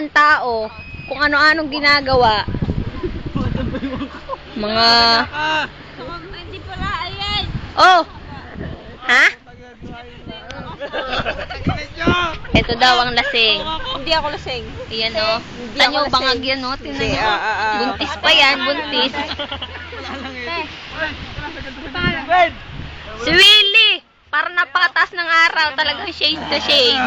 mga tao, kung ano-anong ginagawa. Mga... Hindi pala, ayan. Oh! Ha? Ito daw ang lasing. Hindi ako lasing. Ayan o. Hindi Tanyo, ako lasing. bangag yan o. Tingnan Hindi, nyo. Buntis pa yan, buntis. Si Willie! Parang napakataas ng araw. Talagang shade na shade.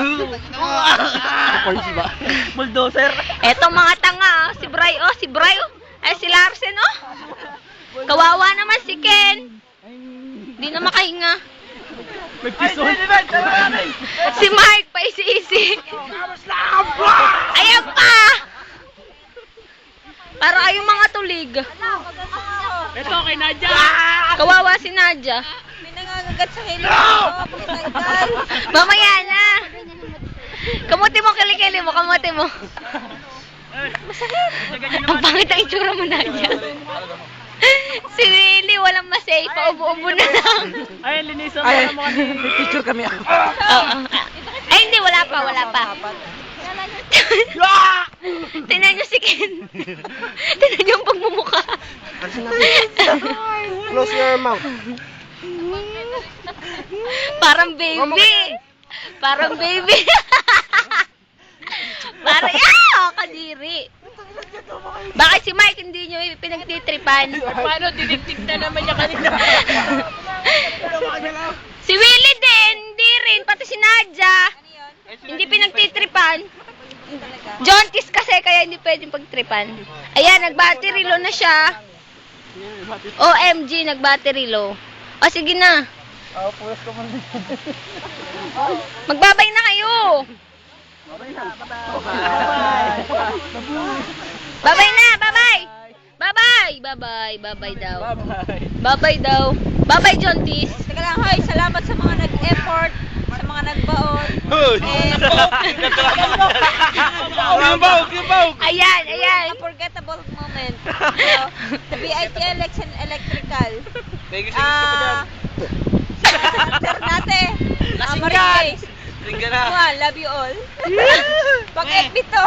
Bulldozer. Eto mga tanga, si Bray, oh, si Bray, oh. Ay, si Larsen, oh. Kawawa naman si Ken. Hindi na makahinga. Si Mark, pa isi-isi. Ayan pa! Para kayong mga tulig. Ito kay Nadia. Kawawa si Nadia. May nangangagat sa kilid ko. Pinagdal. Mamaya na. Kamuti mo, kilikili mo, kamuti mo. Ang pangit ang itsura mo, Nadia. Si Willie, walang masay. Paubo-ubo na lang. Ay, linisan mo naman. Picture kami. Oo. Ay, hindi. Wala pa, wala pa. Tingnan nyo si Ken. Tingnan nyo ang pagmumukha. Close your mouth. Parang baby. Parang baby. Parang, kadiri. Bakit si Mike hindi nyo pinagtitripan? Paano? Dinigtig na naman niya kanina. Si Willie din, hindi rin. Pati si Nadia. Hindi pinagtitripan. Jaunties kasi, kaya hindi pwedeng pagtripan. Ayan, nag-battery low na siya. OMG, nag-battery low. O, sige na. Magbabay na kayo. Babay na, babay. Babay, babay, babay daw. Babay daw. Babay, Jaunties. Teka lang, hoy. Salamat sa mga nag-effort, sa mga nagbaon. Ayan, ayan. Unforgettable moment. So, the BITLX and Electrical. Center natin. Marines. Love you all. Pag-FB to.